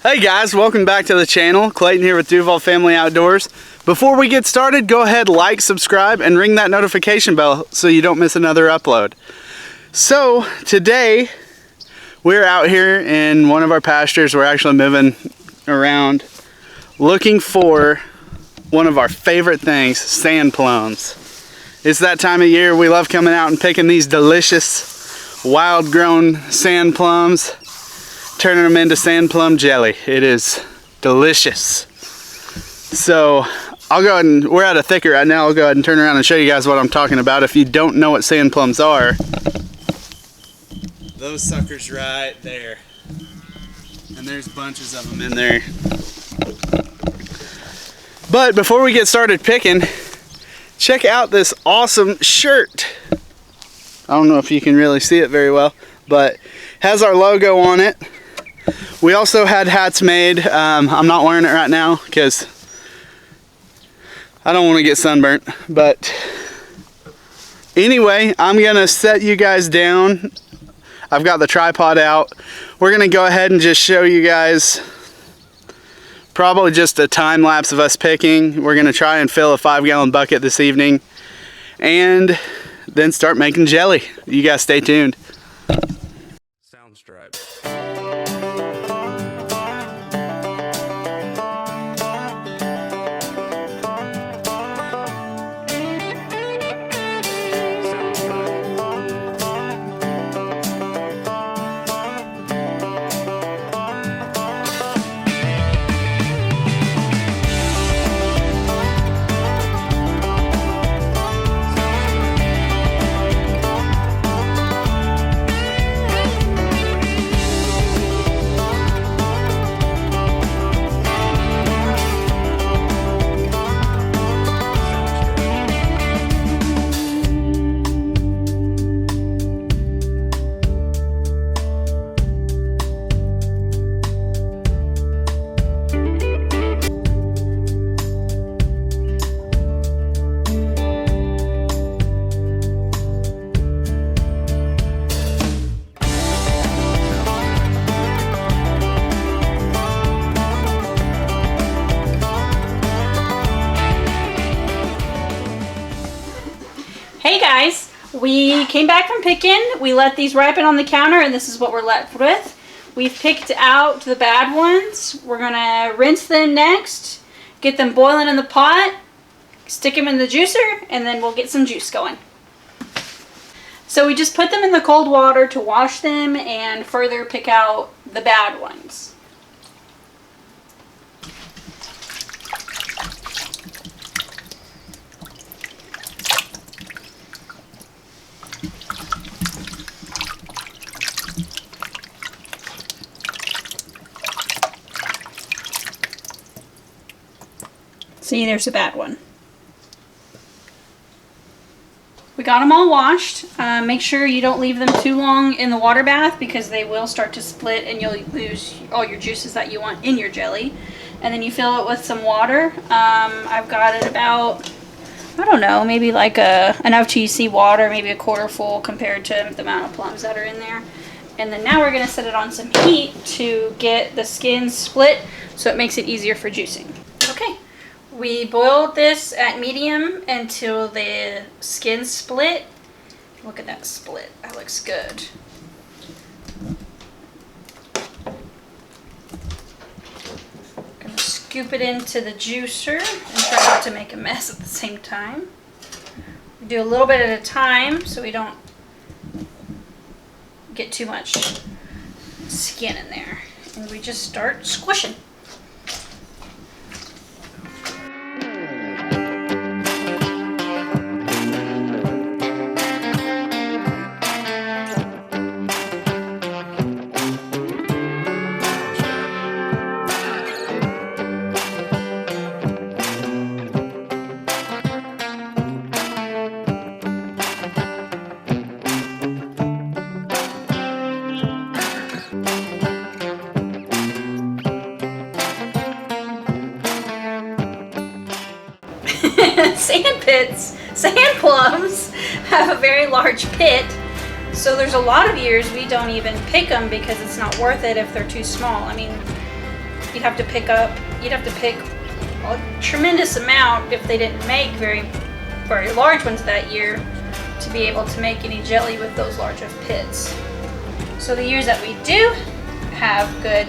Hey guys, welcome back to the channel. Clayton here with Duval Family Outdoors. Before we get started, go ahead, like, subscribe, and ring that notification bell so you don't miss another upload. So today we're out here in one of our pastures. We're actually moving around looking for one of our favorite things, sand plums. It's that time of year. We love coming out and picking these delicious wild grown sand plums, turning them into sand plum jelly. It is delicious. So I'll go ahead and, we're at a thicket right now, I'll go ahead and turn around and show you guys what I'm talking about. If you don't know what sand plums are, those suckers right there. And there's bunches of them in there. But before we get started picking, check out this awesome shirt. I don't know if you can really see it very well, but has our logo on it. We also had hats made. I'm not wearing it right now because I don't want to get sunburnt. But anyway, I'm gonna set you guys down. I've got the tripod out. We're gonna go ahead and just show you guys probably just a time lapse of us picking. We're gonna try and fill a 5-gallon bucket this evening and then start making jelly. You guys stay tuned. Sound stripe. Hey guys, we came back from picking. We let these ripen on the counter and this is what we're left with. We've picked out the bad ones. We're gonna rinse them next, get them boiling in the pot, stick them in the juicer, and then we'll get some juice going. So we just put them in the cold water to wash them and further pick out the bad ones. See, there's a bad one. We got them all washed. Make sure you don't leave them too long in the water bath because they will start to split and you'll lose all your juices that you want in your jelly. And then you fill it with some water. I've got it about, I don't know, maybe like enough to see water, maybe a quarter full compared to the amount of plums that are in there. And then now we're going to set it on some heat to get the skin split so it makes it easier for juicing. Okay. We boiled this at medium until the skin split. Look at that split. That looks good. Gonna scoop it into the juicer and try not to make a mess at the same time. We do a little bit at a time so we don't get too much skin in there. And we just start squishing. Sand pits, sand plums have a very large pit, so there's a lot of years we don't even pick them because it's not worth it if they're too small. I mean, you'd have to pick a tremendous amount if they didn't make very large ones that year to be able to make any jelly with those large of pits. So the years that we do have good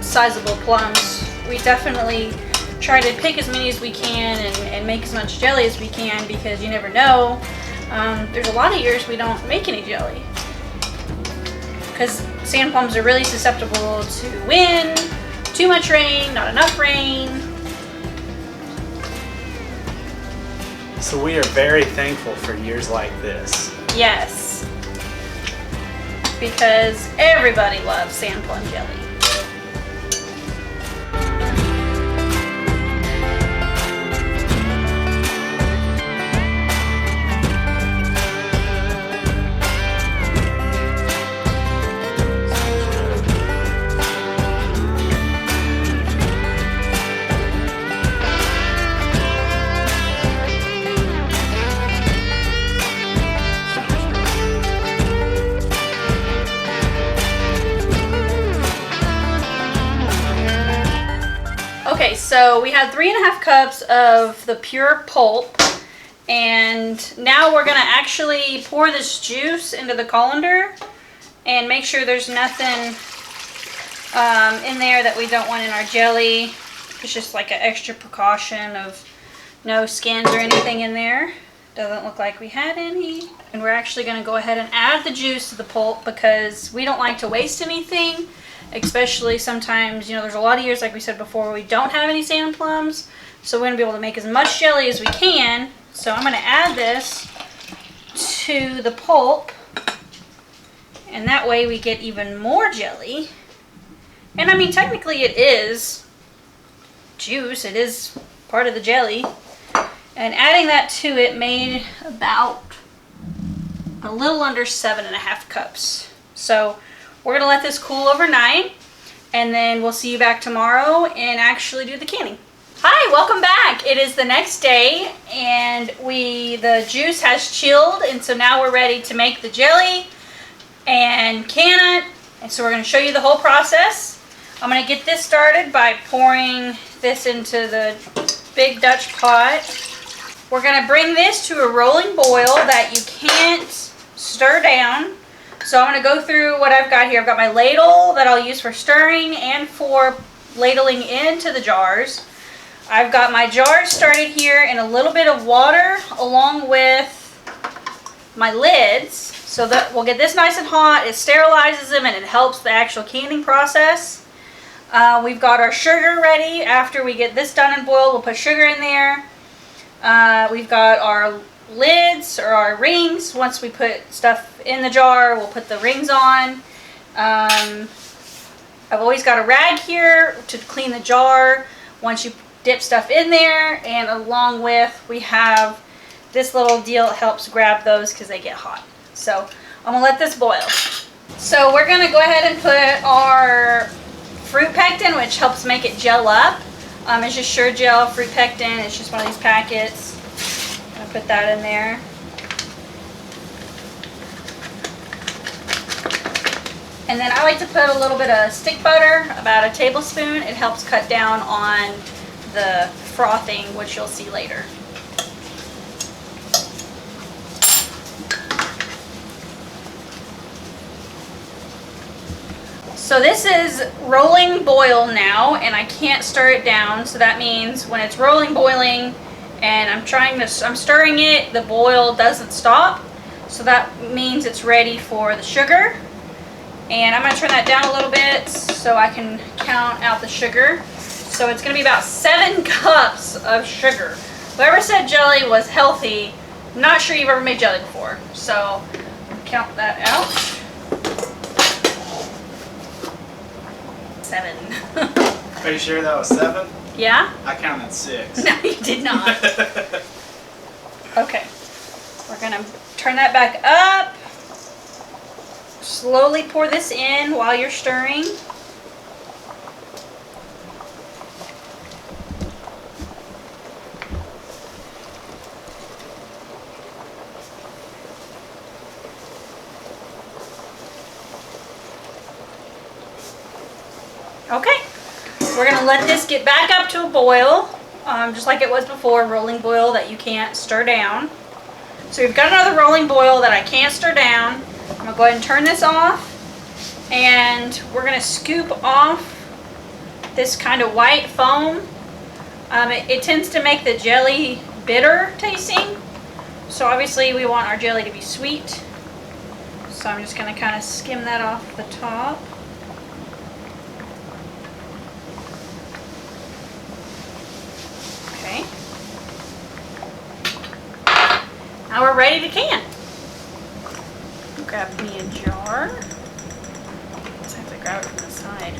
sizable plums, we definitely try to pick as many as we can and make as much jelly as we can, because you never know. There's a lot of years we don't make any jelly because sand plums are really susceptible to wind, too much rain, not enough rain. So we are very thankful for years like this. Yes, because everybody loves sand plum jelly. Okay, so we had 3.5 cups of the pure pulp, and now we're gonna actually pour this juice into the colander and make sure there's nothing in there that we don't want in our jelly. It's just like an extra precaution of no skins or anything in there. Doesn't look like we had any. And we're actually gonna go ahead and add the juice to the pulp because we don't like to waste anything. Especially sometimes, you know, there's a lot of years, like we said before, where we don't have any sand plums. So we're going to be able to make as much jelly as we can. So I'm going to add this to the pulp. And that way we get even more jelly. And I mean, technically it is juice. It is part of the jelly. And adding that to it made about a little under 7.5 cups. So we're going to let this cool overnight, and then we'll see you back tomorrow and actually do the canning. Hi, welcome back. It is the next day, and the juice has chilled, and so now we're ready to make the jelly and can it. And so we're going to show you the whole process. I'm going to get this started by pouring this into the big Dutch pot. We're going to bring this to a rolling boil that you can't stir down. So I'm going to go through what I've got here. I've got my ladle that I'll use for stirring and for ladling into the jars. I've got my jars started here in a little bit of water along with my lids. So that we'll get this nice and hot. It sterilizes them and it helps the actual canning process. We've got our sugar ready. After we get this done and boiled, we'll put sugar in there. We've got our lids or our rings. Once we put stuff in the jar, we'll put the rings on. I've always got a rag here to clean the jar once you dip stuff in there, and along with we have this little deal that helps grab those because they get hot. So I'm gonna let this boil. So we're gonna go ahead and put our fruit pectin, which helps make it gel up. It's just Sure Gel fruit pectin. It's just one of these packets. Put that in there. And then I like to put a little bit of stick butter, about a tablespoon. It helps cut down on the frothing, which you'll see later. So this is rolling boil now, and I can't stir it down. So that means when it's rolling boiling, and I'm stirring it, the boil doesn't stop. So that means it's ready for the sugar. And I'm going to turn that down a little bit so I can count out the sugar. So it's going to be about 7 cups of sugar. Whoever said jelly was healthy, I'm not sure you've ever made jelly before. So count that out. 7. Are you sure that was 7? Yeah? I counted 6. No, you did not. Okay. We're going to turn that back up. Slowly pour this in while you're stirring. Okay. We're gonna let this get back up to a boil, just like it was before, rolling boil that you can't stir down. So we've got another rolling boil that I can't stir down. I'm gonna go ahead and turn this off, and we're gonna scoop off this kind of white foam. It tends to make the jelly bitter tasting, so obviously we want our jelly to be sweet. So I'm just gonna kind of skim that off the top. Okay. Now we're ready to can. Grab me a jar. I have to grab it from the side.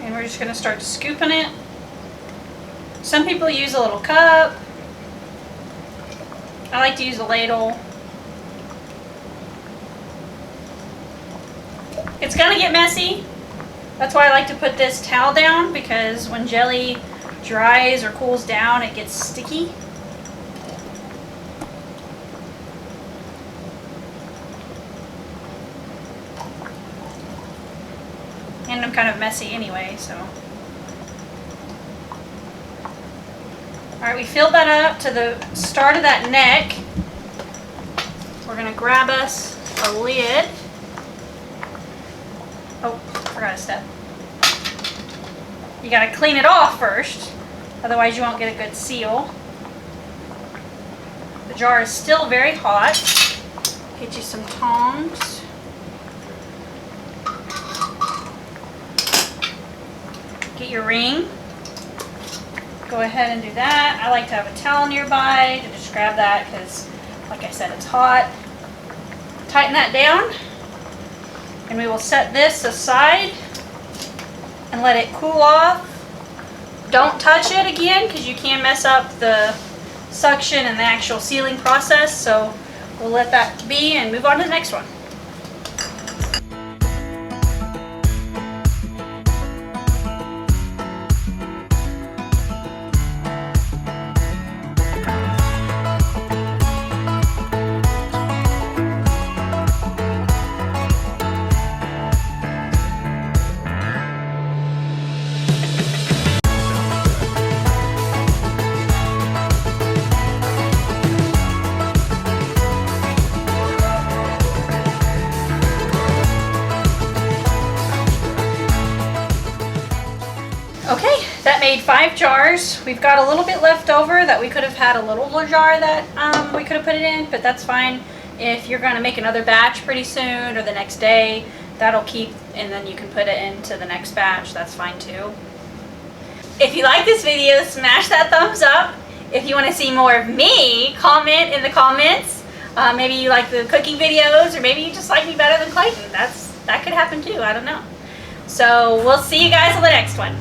And we're just going to start scooping it. Some people use a little cup. I like to use a ladle. It's going to get messy. That's why I like to put this towel down, because when jelly dries or cools down, it gets sticky. And I'm kind of messy anyway, so. Alright, we filled that up to the start of that neck. We're going to grab us a lid. Oh, forgot a step. You got to clean it off first, otherwise you won't get a good seal. The jar is still very hot. Get you some tongs. Get your ring. Go ahead and do that. I like to have a towel nearby to just grab that because, like I said, it's hot. Tighten that down, and we will set this aside and let it cool off. Don't touch it again because you can mess up the suction and the actual sealing process, so we'll let that be and move on to the next one. Okay, that made 5 jars. We've got a little bit left over that we could have had a little jar that we could have put it in, but that's fine. If you're going to make another batch pretty soon or the next day, that'll keep, and then you can put it into the next batch. That's fine too. If you like this video, smash that thumbs up. If you want to see more of me, comment in the comments. Maybe you like the cooking videos, or maybe you just like me better than Clayton. That could happen too. I don't know. So we'll see you guys on the next one.